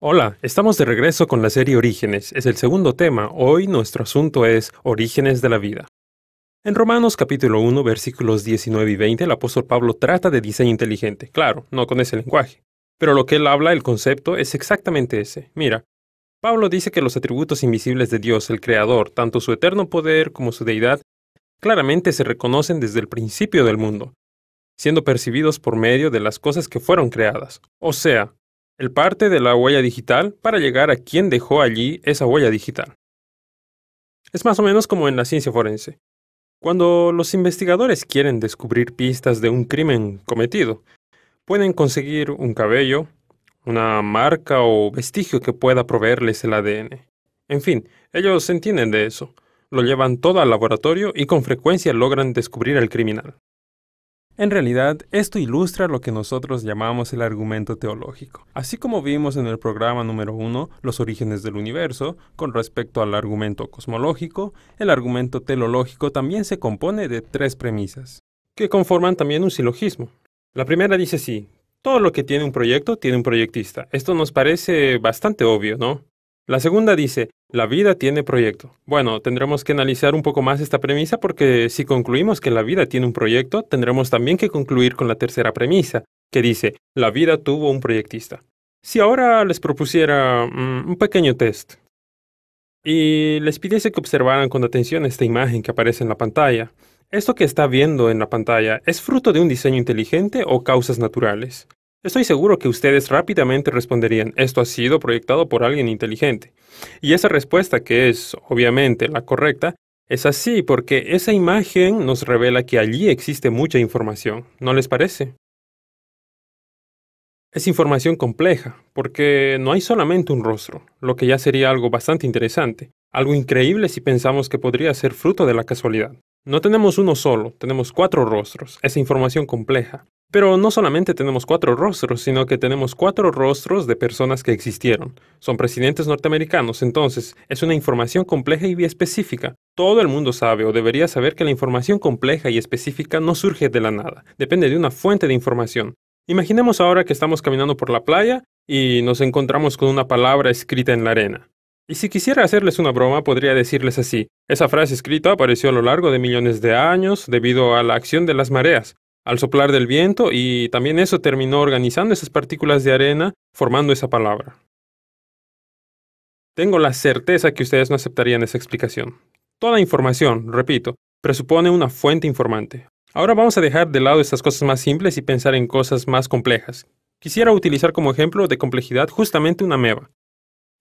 Hola, estamos de regreso con la serie Orígenes. Es el segundo tema. Hoy nuestro asunto es Orígenes de la vida. En Romanos capítulo 1, versículos 19 y 20, el apóstol Pablo trata de diseño inteligente. Claro, no con ese lenguaje. Pero lo que él habla, el concepto, es exactamente ese. Mira, Pablo dice que los atributos invisibles de Dios, el Creador, tanto su eterno poder como su deidad, claramente se reconocen desde el principio del mundo, siendo percibidos por medio de las cosas que fueron creadas. O sea, el parte de la huella digital para llegar a quien dejó allí esa huella digital. Es más o menos como en la ciencia forense. Cuando los investigadores quieren descubrir pistas de un crimen cometido, pueden conseguir un cabello, una marca o vestigio que pueda proveerles el ADN. En fin, ellos entienden de eso, lo llevan todo al laboratorio y con frecuencia logran descubrir al criminal. En realidad, esto ilustra lo que nosotros llamamos el argumento teológico. Así como vimos en el programa número 1, los orígenes del universo, con respecto al argumento cosmológico, el argumento teleológico también se compone de tres premisas, que conforman también un silogismo. La primera dice así: todo lo que tiene un proyecto tiene un proyectista. Esto nos parece bastante obvio, ¿no? La segunda dice: la vida tiene proyecto. Bueno, tendremos que analizar un poco más esta premisa porque si concluimos que la vida tiene un proyecto, tendremos también que concluir con la tercera premisa, que dice: la vida tuvo un proyectista. Si ahora les propusiera un pequeño test y les pidiese que observaran con atención esta imagen que aparece en la pantalla, ¿esto que está viendo en la pantalla es fruto de un diseño inteligente o causas naturales? Estoy seguro que ustedes rápidamente responderían: esto ha sido proyectado por alguien inteligente. Y esa respuesta, que es obviamente la correcta, es así porque esa imagen nos revela que allí existe mucha información. ¿No les parece? Es información compleja, porque no hay solamente un rostro, lo que ya sería algo bastante interesante, algo increíble si pensamos que podría ser fruto de la casualidad. No tenemos uno solo, tenemos 4 rostros, esa información compleja. Pero no solamente tenemos 4 rostros, sino que tenemos 4 rostros de personas que existieron. Son presidentes norteamericanos, entonces es una información compleja y específica. Todo el mundo sabe o debería saber que la información compleja y específica no surge de la nada, depende de una fuente de información. Imaginemos ahora que estamos caminando por la playa y nos encontramos con una palabra escrita en la arena. Y si quisiera hacerles una broma, podría decirles así: esa frase escrita apareció a lo largo de millones de años debido a la acción de las mareas, al soplar del viento, y también eso terminó organizando esas partículas de arena, formando esa palabra. Tengo la certeza que ustedes no aceptarían esa explicación. Toda información, repito, presupone una fuente informante. Ahora vamos a dejar de lado estas cosas más simples y pensar en cosas más complejas. Quisiera utilizar como ejemplo de complejidad justamente una ameba.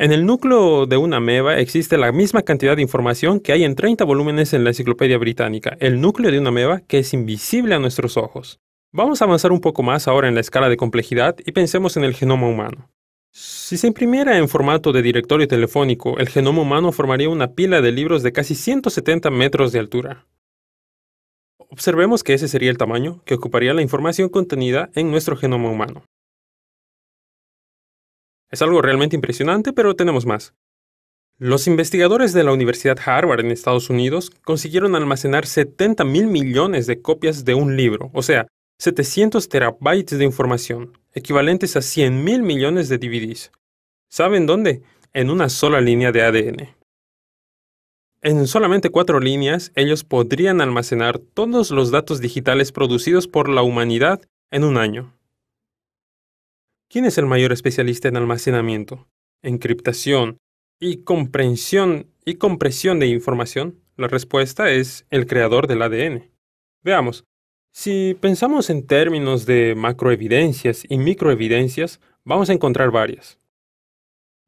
En el núcleo de una ameba existe la misma cantidad de información que hay en 30 volúmenes en la Enciclopedia Británica, el núcleo de una ameba que es invisible a nuestros ojos. Vamos a avanzar un poco más ahora en la escala de complejidad y pensemos en el genoma humano. Si se imprimiera en formato de directorio telefónico, el genoma humano formaría una pila de libros de casi 170 metros de altura. Observemos que ese sería el tamaño que ocuparía la información contenida en nuestro genoma humano. Es algo realmente impresionante, pero tenemos más. Los investigadores de la Universidad Harvard en Estados Unidos consiguieron almacenar 70.000 millones de copias de un libro, o sea, 700 terabytes de información, equivalentes a 100.000 millones de DVDs. ¿Saben dónde? En una sola línea de ADN. En solamente 4 líneas, ellos podrían almacenar todos los datos digitales producidos por la humanidad en un año. ¿Quién es el mayor especialista en almacenamiento, encriptación y comprensión y compresión de información? La respuesta es el creador del ADN. Veamos, si pensamos en términos de macroevidencias y microevidencias, vamos a encontrar varias.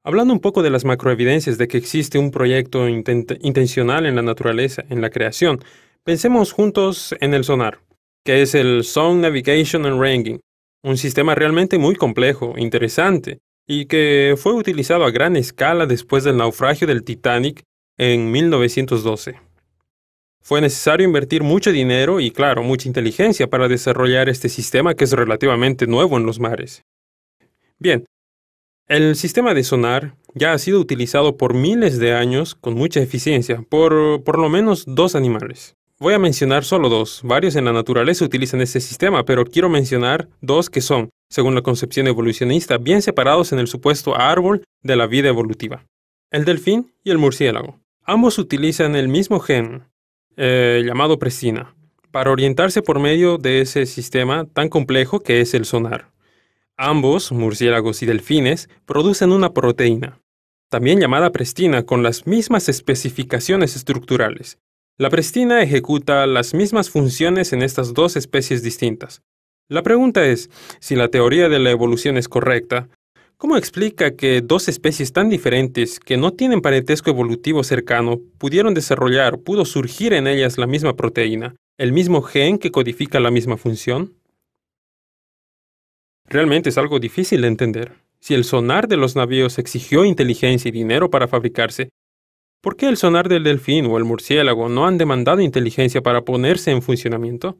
Hablando un poco de las macroevidencias de que existe un proyecto intencional en la naturaleza, en la creación, pensemos juntos en el sonar, que es el Sound Navigation and Ranging, un sistema realmente muy complejo, interesante, y que fue utilizado a gran escala después del naufragio del Titanic en 1912. Fue necesario invertir mucho dinero y, claro, mucha inteligencia para desarrollar este sistema que es relativamente nuevo en los mares. Bien, el sistema de sonar ya ha sido utilizado por miles de años con mucha eficiencia por lo menos 2 animales. Voy a mencionar solo 2. Varios en la naturaleza utilizan este sistema, pero quiero mencionar 2 que son según la concepción evolucionista, bien separados en el supuesto árbol de la vida evolutiva. El delfín y el murciélago. Ambos utilizan el mismo gen, llamado prestina, para orientarse por medio de ese sistema tan complejo que es el sonar. Ambos, murciélagos y delfines, producen una proteína, también llamada prestina, con las mismas especificaciones estructurales. La prestina ejecuta las mismas funciones en estas dos especies distintas. La pregunta es, si la teoría de la evolución es correcta, ¿cómo explica que dos especies tan diferentes, que no tienen parentesco evolutivo cercano, pudo surgir en ellas la misma proteína, el mismo gen que codifica la misma función? Realmente es algo difícil de entender. Si el sonar de los navíos exigió inteligencia y dinero para fabricarse, ¿por qué el sonar del delfín o el murciélago no han demandado inteligencia para ponerse en funcionamiento?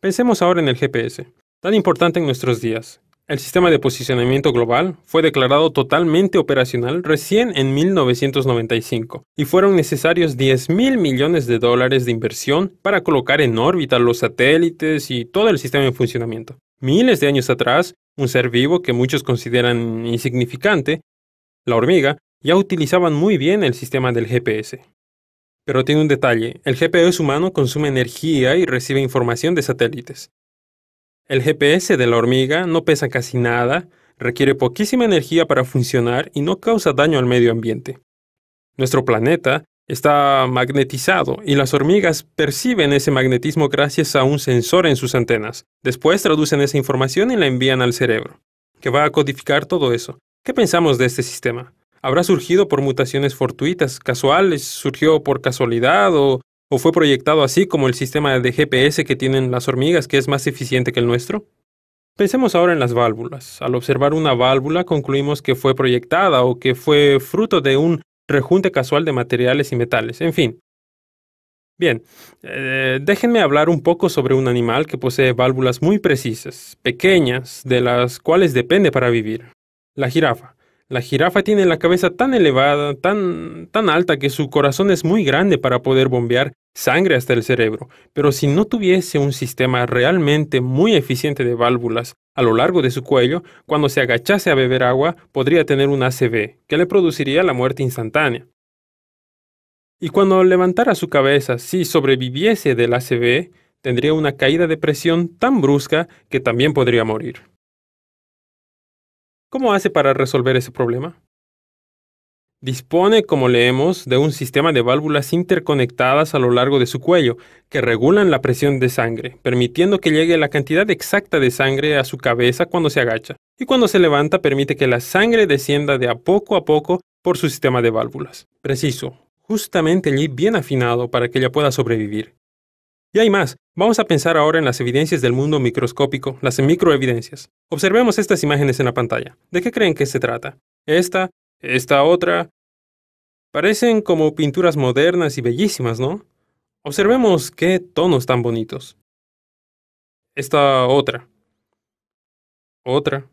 Pensemos ahora en el GPS, tan importante en nuestros días. El sistema de posicionamiento global fue declarado totalmente operacional recién en 1995 y fueron necesarios $10.000 millones de inversión para colocar en órbita los satélites y todo el sistema en funcionamiento. Miles de años atrás, un ser vivo que muchos consideran insignificante, la hormiga, ya utilizaban muy bien el sistema del GPS. Pero tiene un detalle, el GPS humano consume energía y recibe información de satélites. El GPS de la hormiga no pesa casi nada, requiere poquísima energía para funcionar y no causa daño al medio ambiente. Nuestro planeta está magnetizado y las hormigas perciben ese magnetismo gracias a un sensor en sus antenas. Después traducen esa información y la envían al cerebro, que va a codificar todo eso. ¿Qué pensamos de este sistema? ¿Habrá surgido por mutaciones fortuitas, casuales, surgió por casualidad o fue proyectado así como el sistema de GPS que tienen las hormigas, que es más eficiente que el nuestro? Pensemos ahora en las válvulas. Al observar una válvula concluimos que fue proyectada o que fue fruto de un rejunte casual de materiales y metales, en fin. Bien, déjenme hablar un poco sobre un animal que posee válvulas muy precisas, pequeñas, de las cuales depende para vivir. La jirafa. La jirafa tiene la cabeza tan elevada, tan alta que su corazón es muy grande para poder bombear sangre hasta el cerebro, pero si no tuviese un sistema realmente muy eficiente de válvulas a lo largo de su cuello, cuando se agachase a beber agua, podría tener un ACV, que le produciría la muerte instantánea. Y cuando levantara su cabeza, si sobreviviese del ACV, tendría una caída de presión tan brusca que también podría morir. ¿Cómo hace para resolver ese problema? Dispone, como leemos, de un sistema de válvulas interconectadas a lo largo de su cuello, que regulan la presión de sangre, permitiendo que llegue la cantidad exacta de sangre a su cabeza cuando se agacha, y cuando se levanta permite que la sangre descienda de a poco por su sistema de válvulas. Preciso, justamente allí bien afinado para que ella pueda sobrevivir. Y hay más. Vamos a pensar ahora en las evidencias del mundo microscópico, las microevidencias. Observemos estas imágenes en la pantalla. ¿De qué creen que se trata? Esta otra. Parecen como pinturas modernas y bellísimas, ¿no? Observemos qué tonos tan bonitos. Esta otra. Otra.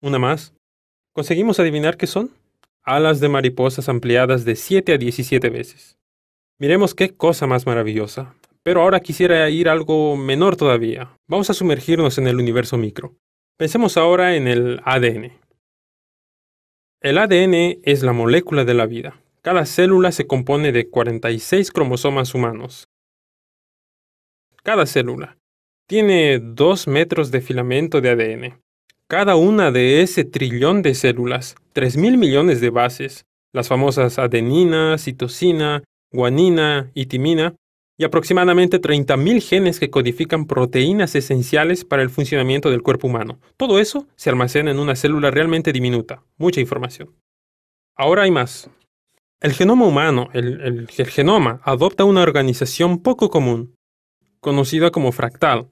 Una más. ¿Conseguimos adivinar qué son? Alas de mariposas ampliadas de 7 a 17 veces. Miremos qué cosa más maravillosa. Pero ahora quisiera ir a algo menor todavía. Vamos a sumergirnos en el universo micro. Pensemos ahora en el ADN. El ADN es la molécula de la vida. Cada célula se compone de 46 cromosomas humanos. Cada célula tiene 2 metros de filamento de ADN. Cada una de ese trillón de células, 3.000 millones de bases, las famosas adenina, citosina, guanina y timina, y aproximadamente 30.000 genes que codifican proteínas esenciales para el funcionamiento del cuerpo humano. Todo eso se almacena en una célula realmente diminuta. Mucha información. Ahora hay más. El genoma humano, el genoma, adopta una organización poco común, conocida como fractal.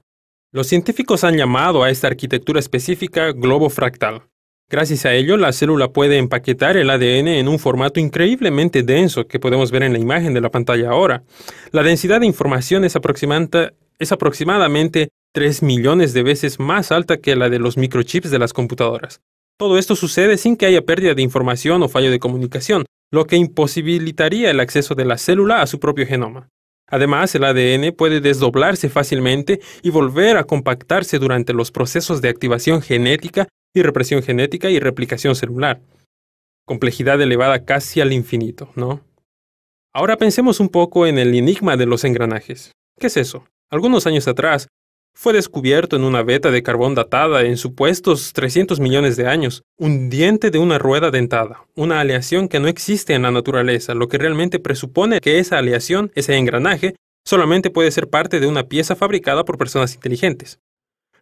Los científicos han llamado a esta arquitectura específica globo fractal. Gracias a ello, la célula puede empaquetar el ADN en un formato increíblemente denso que podemos ver en la imagen de la pantalla ahora. La densidad de información es aproximadamente 3 millones de veces más alta que la de los microchips de las computadoras. Todo esto sucede sin que haya pérdida de información o fallo de comunicación, lo que imposibilitaría el acceso de la célula a su propio genoma. Además, el ADN puede desdoblarse fácilmente y volver a compactarse durante los procesos de activación genética y represión genética y replicación celular. Complejidad elevada casi al infinito, ¿no? Ahora pensemos un poco en el enigma de los engranajes. ¿Qué es eso? Algunos años atrás, fue descubierto en una veta de carbón datada en supuestos 300 millones de años, un diente de una rueda dentada, una aleación que no existe en la naturaleza, lo que realmente presupone que esa aleación, ese engranaje, solamente puede ser parte de una pieza fabricada por personas inteligentes.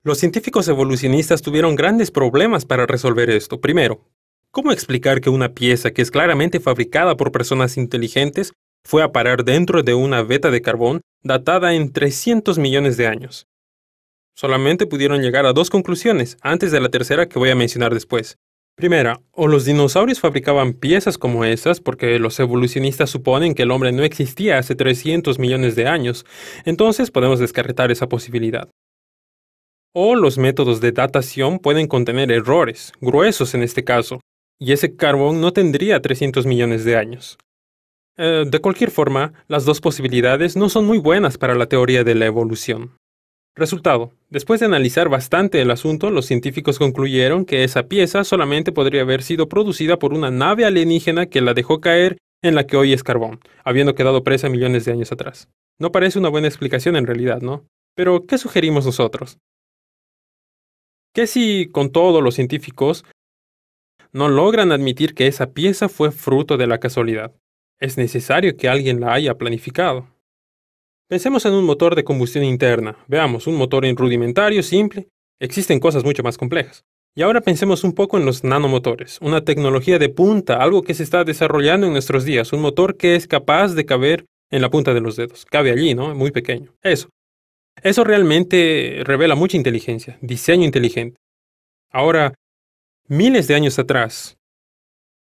Los científicos evolucionistas tuvieron grandes problemas para resolver esto. Primero, ¿cómo explicar que una pieza que es claramente fabricada por personas inteligentes fue a parar dentro de una veta de carbón datada en 300 millones de años? Solamente pudieron llegar a dos conclusiones, antes de la tercera que voy a mencionar después. Primera, o los dinosaurios fabricaban piezas como esas porque los evolucionistas suponen que el hombre no existía hace 300 millones de años, entonces podemos descartar esa posibilidad. O los métodos de datación pueden contener errores, gruesos en este caso, y ese carbón no tendría 300 millones de años. De cualquier forma, las dos posibilidades no son muy buenas para la teoría de la evolución. Resultado: después de analizar bastante el asunto, los científicos concluyeron que esa pieza solamente podría haber sido producida por una nave alienígena que la dejó caer en la que hoy es carbón, habiendo quedado presa millones de años atrás. No parece una buena explicación en realidad, ¿no? Pero, ¿qué sugerimos nosotros? ¿Qué si, con todo, los científicos no logran admitir que esa pieza fue fruto de la casualidad? Es necesario que alguien la haya planificado. Pensemos en un motor de combustión interna. Veamos, un motor rudimentario, simple. Existen cosas mucho más complejas. Y ahora pensemos un poco en los nanomotores, una tecnología de punta, algo que se está desarrollando en nuestros días, un motor que es capaz de caber en la punta de los dedos. Cabe allí, ¿no? Muy pequeño. Eso realmente revela mucha inteligencia, diseño inteligente. Ahora, miles de años atrás,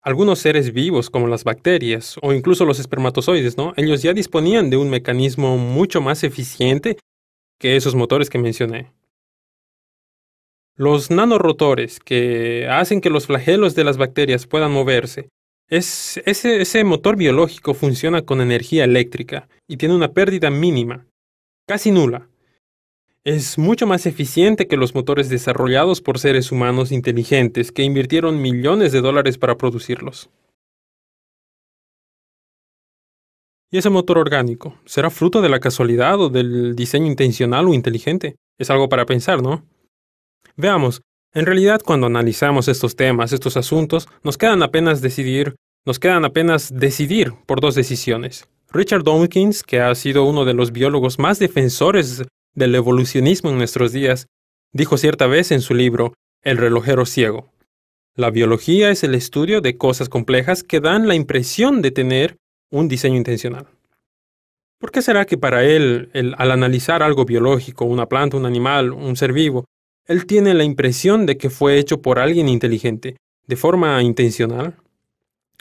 algunos seres vivos como las bacterias o incluso los espermatozoides, ¿no? Ellos ya disponían de un mecanismo mucho más eficiente que esos motores que mencioné. Los nanorotores que hacen que los flagelos de las bacterias puedan moverse, ese motor biológico funciona con energía eléctrica y tiene una pérdida mínima, casi nula. Es mucho más eficiente que los motores desarrollados por seres humanos inteligentes que invirtieron millones de dólares para producirlos. ¿Y ese motor orgánico será fruto de la casualidad o del diseño intencional o inteligente? Es algo para pensar, ¿no? Veamos, en realidad cuando analizamos estos temas, estos asuntos, nos quedan apenas decidir por dos decisiones. Richard Dawkins, que ha sido uno de los biólogos más defensores del evolucionismo en nuestros días, dijo cierta vez en su libro El relojero ciego: la biología es el estudio de cosas complejas que dan la impresión de tener un diseño intencional. ¿Por qué será que para él, al analizar algo biológico, una planta, un animal, un ser vivo, él tiene la impresión de que fue hecho por alguien inteligente, de forma intencional?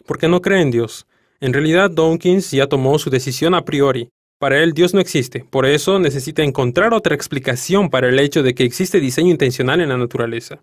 Porque no cree en Dios. En realidad, Dawkins ya tomó su decisión a priori. Para él, Dios no existe, por eso necesita encontrar otra explicación para el hecho de que existe diseño intencional en la naturaleza.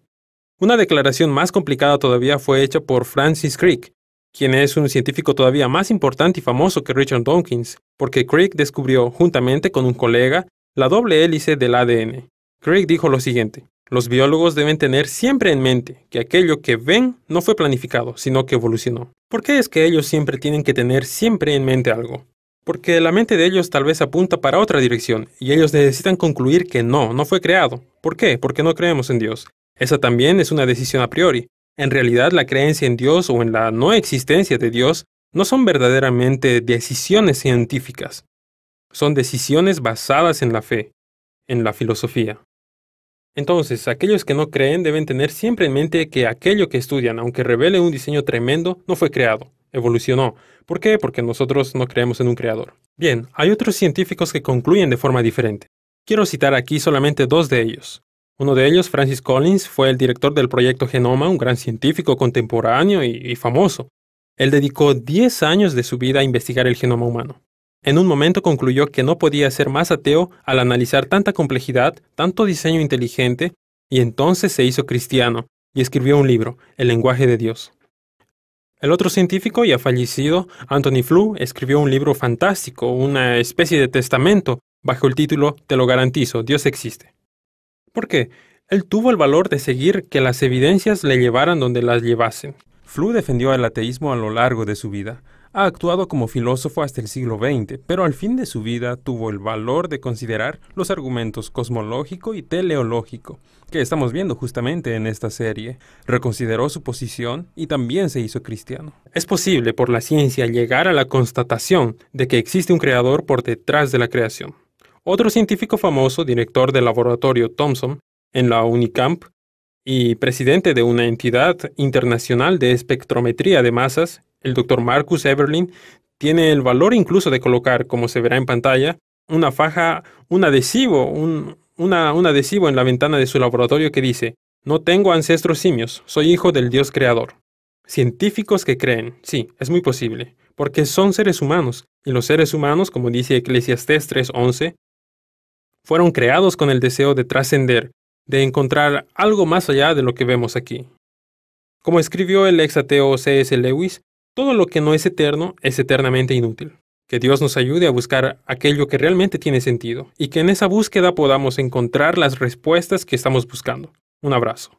Una declaración más complicada todavía fue hecha por Francis Crick, quien es un científico todavía más importante y famoso que Richard Dawkins, porque Crick descubrió, juntamente con un colega, la doble hélice del ADN. Crick dijo lo siguiente: los biólogos deben tener siempre en mente que aquello que ven no fue planificado, sino que evolucionó. ¿Por qué es que ellos siempre tienen que tener siempre en mente algo? Porque la mente de ellos tal vez apunta para otra dirección, y ellos necesitan concluir que no fue creado. ¿Por qué? Porque no creemos en Dios. Esa también es una decisión a priori. En realidad, la creencia en Dios o en la no existencia de Dios no son verdaderamente decisiones científicas. Son decisiones basadas en la fe, en la filosofía. Entonces, aquellos que no creen deben tener siempre en mente que aquello que estudian, aunque revele un diseño tremendo, no fue creado, evolucionó. ¿Por qué? Porque nosotros no creemos en un creador. Bien, hay otros científicos que concluyen de forma diferente. Quiero citar aquí solamente dos de ellos. Uno de ellos, Francis Collins, fue el director del proyecto Genoma, un gran científico contemporáneo y famoso. Él dedicó 10 años de su vida a investigar el genoma humano. En un momento concluyó que no podía ser más ateo al analizar tanta complejidad, tanto diseño inteligente, y entonces se hizo cristiano y escribió un libro, El lenguaje de Dios. El otro científico ya fallecido, Anthony Flew, escribió un libro fantástico, una especie de testamento, bajo el título Te lo garantizo, Dios existe. ¿Por qué? Él tuvo el valor de seguir que las evidencias le llevaran donde las llevasen. Flew defendió el ateísmo a lo largo de su vida. Ha actuado como filósofo hasta el siglo XX, pero al fin de su vida tuvo el valor de considerar los argumentos cosmológico y teleológico, que estamos viendo justamente en esta serie. Reconsideró su posición y también se hizo cristiano. Es posible por la ciencia llegar a la constatación de que existe un creador por detrás de la creación. Otro científico famoso, director del laboratorio Thomson en la Unicamp y presidente de una entidad internacional de espectrometría de masas, el Dr. Marcus Eberlin, tiene el valor incluso de colocar, como se verá en pantalla, un adhesivo en la ventana de su laboratorio que dice: "No tengo ancestros simios, soy hijo del Dios creador". Científicos que creen, sí, es muy posible, porque son seres humanos, y los seres humanos, como dice Eclesiastés 3:11, fueron creados con el deseo de trascender, de encontrar algo más allá de lo que vemos aquí. Como escribió el ex ateo C.S. Lewis, todo lo que no es eterno es eternamente inútil. Que Dios nos ayude a buscar aquello que realmente tiene sentido y que en esa búsqueda podamos encontrar las respuestas que estamos buscando. Un abrazo.